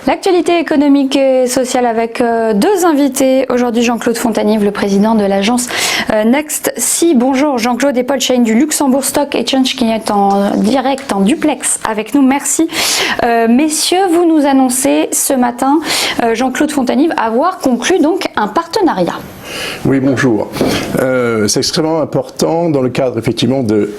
L'actualité économique et sociale avec deux invités. Aujourd'hui, Jean-Claude Fontanive, le président de l'agence NextSea. Bonjour Jean-Claude, et Paul Shane du Luxembourg Stock Exchange qui est en direct, en duplex avec nous. Merci. Messieurs, vous nous annoncez ce matin, Jean-Claude Fontanive, avoir conclu donc un partenariat. Oui, bonjour. C'est extrêmement important dans le cadre effectivement de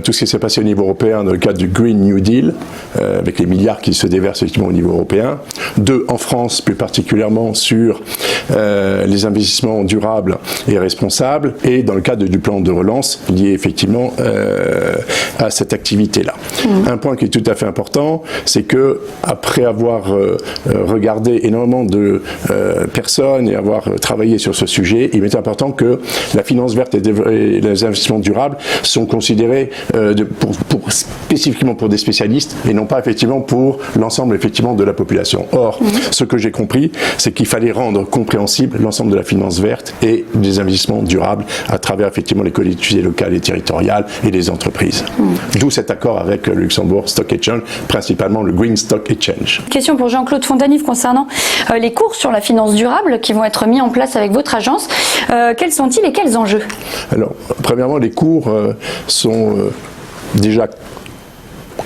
tout ce qui s'est passé au niveau européen dans le cadre du Green New Deal, avec les milliards qui se déversent effectivement au niveau européen. 2, en France plus particulièrement sur les investissements durables et responsables, et dans le cadre du plan de relance lié effectivement à cette activité-là. Un point qui est tout à fait important, c'est que après avoir regardé énormément de personnes et avoir travaillé sur ce sujet, il est important que la finance verte et les investissements durables sont considérés spécifiquement pour des spécialistes et non pas effectivement pour l'ensemble effectivement de la population. Or, ce que j'ai compris, c'est qu'il fallait rendre compréhensible l'ensemble de la finance verte et des investissements durables à travers effectivement les collectivités locales et territoriales et les entreprises. D'où cet accord avec le Luxembourg Stock Exchange, principalement le Green Stock Exchange. Question pour Jean-Claude Fontanive concernant les cours sur la finance durable qui vont être mis en place avec votre agence. Quels sont-ils et quels enjeux? Alors, premièrement, les cours sont déjà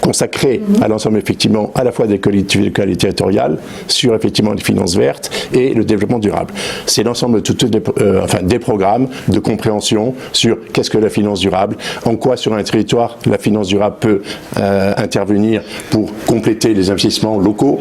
consacré à l'ensemble effectivement à la fois des collectivités locales et territoriales sur effectivement les finances vertes et le développement durable. C'est l'ensemble des programmes de compréhension sur qu'est-ce que la finance durable, en quoi sur un territoire la finance durable peut intervenir pour compléter les investissements locaux,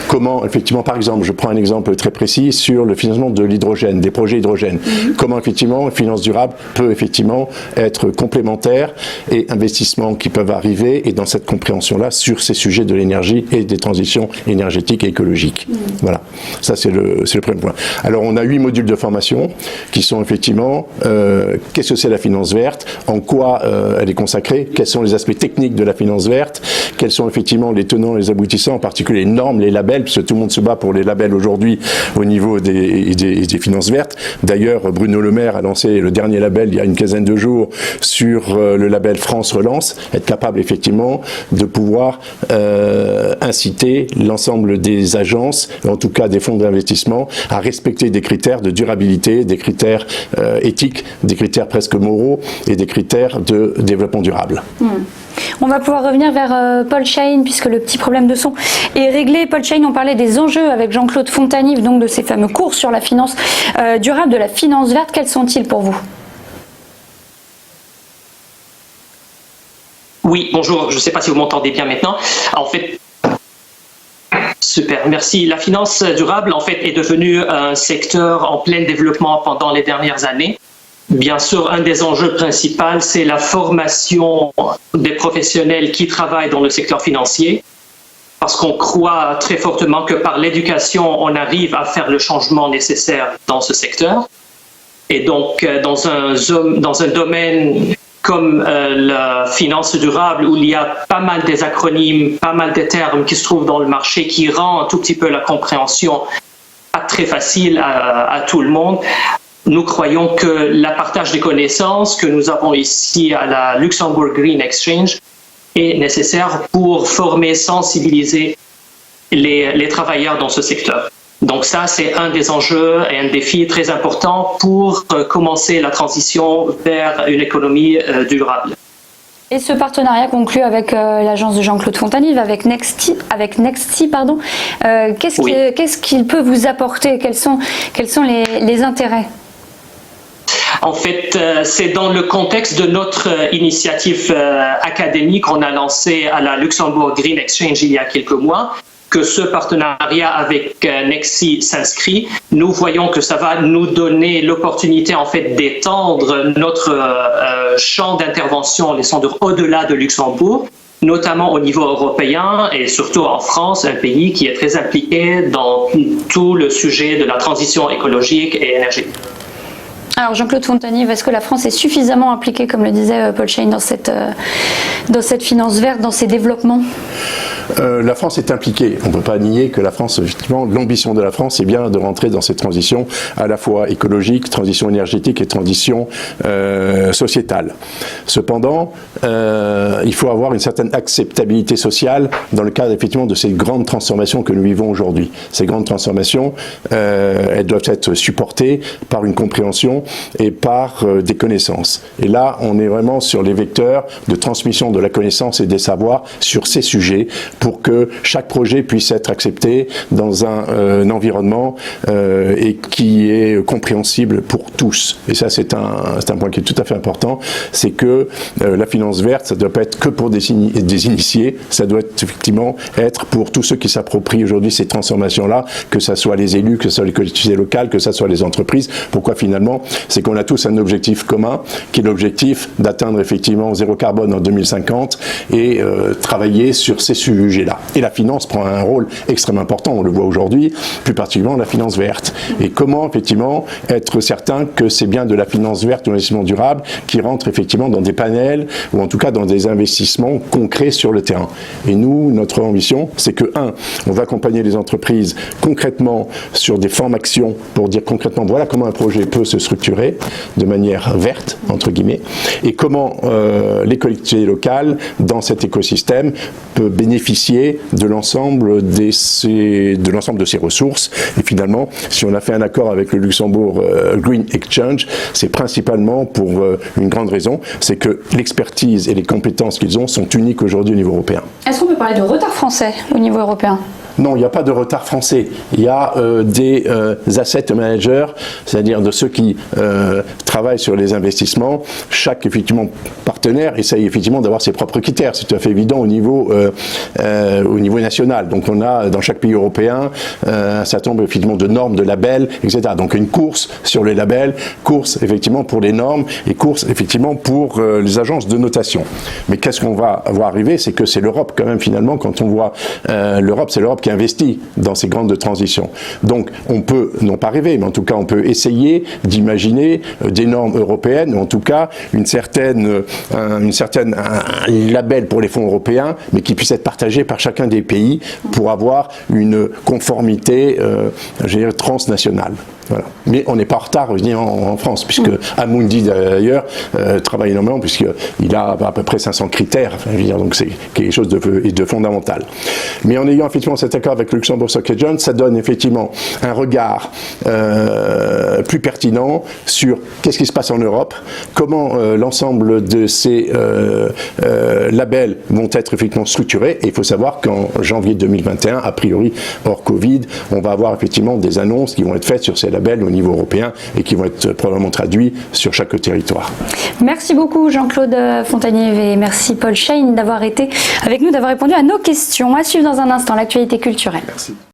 comment effectivement, par exemple, je prends un exemple très précis sur le financement de l'hydrogène, des projets hydrogène, comment effectivement la finance durable peut effectivement être complémentaire et investissements qui peuvent arriver et dans cette compréhension là sur ces sujets de l'énergie et des transitions énergétiques et écologiques. Voilà, ça c'est le premier point. Alors on a 8 modules de formation qui sont effectivement qu'est-ce que c'est la finance verte, en quoi elle est consacrée, quels sont les aspects techniques de la finance verte, quels sont effectivement les tenants et les aboutissants, en particulier les normes, les labels, parce que tout le monde se bat pour les labels aujourd'hui au niveau des finances vertes. D'ailleurs, Bruno Le Maire a lancé le dernier label il y a une quinzaine de jours sur le label France Relance, être capable effectivement de pouvoir inciter l'ensemble des agences, en tout cas des fonds d'investissement, à respecter des critères de durabilité, des critères éthiques, des critères presque moraux et des critères de développement durable. On va pouvoir revenir vers Paul Shane puisque le petit problème de son est réglé. Paul Shane, on parlait des enjeux avec Jean-Claude Fontanive, donc de ces fameux cours sur la finance durable, de la finance verte. Quels sont-ils pour vous ? Oui, bonjour, je ne sais pas si vous m'entendez bien maintenant. En fait, super, merci. La finance durable, en fait, est devenue un secteur en plein développement pendant les dernières années. Bien sûr, un des enjeux principaux, c'est la formation des professionnels qui travaillent dans le secteur financier, parce qu'on croit très fortement que par l'éducation, on arrive à faire le changement nécessaire dans ce secteur. Et donc, dans un domaine comme la finance durable, où il y a pas mal des acronymes, pas mal de termes qui se trouvent dans le marché, qui rend un tout petit peu la compréhension pas très facile à tout le monde, nous croyons que le partage des connaissances que nous avons ici à la Luxembourg Green Exchange est nécessaire pour former, sensibiliser les travailleurs dans ce secteur. Donc ça, c'est un des enjeux et un défi très important pour commencer la transition vers une économie durable. Et ce partenariat conclu avec l'agence de Jean-Claude Fontanive, avec NextSea, qu'est-ce qu'il peut vous apporter? Quels sont les intérêts? En fait, c'est dans le contexte de notre initiative académique qu'on a lancée à la Luxembourg Green Exchange il y a quelques mois, que ce partenariat avec NextSea s'inscrit. Nous voyons que ça va nous donner l'opportunité en fait d'étendre notre champ d'intervention, au-delà de Luxembourg, notamment au niveau européen et surtout en France, un pays qui est très impliqué dans tout le sujet de la transition écologique et énergétique. Alors Jean-Claude Fontanive, est-ce que la France est suffisamment impliquée, comme le disait Paul Shane, dans cette finance verte, dans ces développements ? La France est impliquée. On ne peut pas nier que la France, effectivement, l'ambition de la France, c'est bien de rentrer dans cette transition à la fois écologique, transition énergétique et transition sociétale. Cependant, il faut avoir une certaine acceptabilité sociale dans le cadre, effectivement, de ces grandes transformations que nous vivons aujourd'hui. Ces grandes transformations, elles doivent être supportées par une compréhension et par des connaissances. Et là, on est vraiment sur les vecteurs de transmission de la connaissance et des savoirs sur ces sujets pour que chaque projet puisse être accepté dans un environnement et qui est compréhensible pour tous. Et ça, c'est un point qui est tout à fait important, c'est que la finance verte, ça ne doit pas être que pour des initiés, ça doit effectivement être pour tous ceux qui s'approprient aujourd'hui ces transformations-là, que ce soit les élus, que ce soit les collectivités locales, que ce soit les entreprises. Pourquoi finalement? C'est qu'on a tous un objectif commun, qui est l'objectif d'atteindre effectivement zéro carbone en 2050 et travailler sur ces sujets-là. Et la finance prend un rôle extrêmement important, on le voit aujourd'hui, plus particulièrement la finance verte. Et comment effectivement être certain que c'est bien de la finance verte ou l'investissement durable qui rentre effectivement dans des panels ou en tout cas dans des investissements concrets sur le terrain. Et nous, notre ambition, c'est que, on va accompagner les entreprises concrètement sur des formations pour dire concrètement, voilà comment un projet peut se structurer de manière verte, entre guillemets, et comment les collectivités locales, dans cet écosystème, peuvent bénéficier de l'ensemble de ces ressources. Et finalement, si on a fait un accord avec le Luxembourg Green Exchange, c'est principalement pour une grande raison, c'est que l'expertise et les compétences qu'ils ont sont uniques aujourd'hui au niveau européen. Est-ce qu'on peut parler de retard français au niveau européen ? Non, il n'y a pas de retard français. Il y a des asset managers, c'est-à-dire de ceux qui travaillent sur les investissements. Chaque effectivement partenaire essaye effectivement d'avoir ses propres critères. C'est tout à fait évident au niveau national. Donc on a dans chaque pays européen un certain nombre effectivement de normes, de labels, etc. Donc une course sur les labels, course effectivement pour les normes et course effectivement pour les agences de notation. Mais qu'est-ce qu'on va voir arriver? C'est que c'est l'Europe quand même finalement. Quand on voit l'Europe, c'est l'Europe qui investit dans ces grandes transitions. Donc on peut, non pas rêver, mais en tout cas on peut essayer d'imaginer des normes européennes, ou en tout cas un label pour les fonds européens, mais qui puisse être partagé par chacun des pays pour avoir une conformité transnationale. Voilà. Mais on n'est pas en retard en France, puisque Amundi d'ailleurs travaille énormément, puisqu'il a à peu près 500 critères, enfin, je veux dire, donc c'est quelque chose de fondamental. Mais en ayant effectivement cet accord avec le Luxembourg Stock Exchange, ça donne effectivement un regard plus pertinent sur qu'est-ce qui se passe en Europe, comment l'ensemble de ces labels vont être effectivement structurés. Et il faut savoir qu'en janvier 2021, a priori hors Covid, on va avoir effectivement des annonces qui vont être faites sur ces labels au niveau européen et qui vont être probablement traduits sur chaque territoire. Merci beaucoup Jean-Claude Fontanier et merci Paul Shane d'avoir été avec nous, d'avoir répondu à nos questions. À suivre dans un instant l'actualité culturelle. Merci.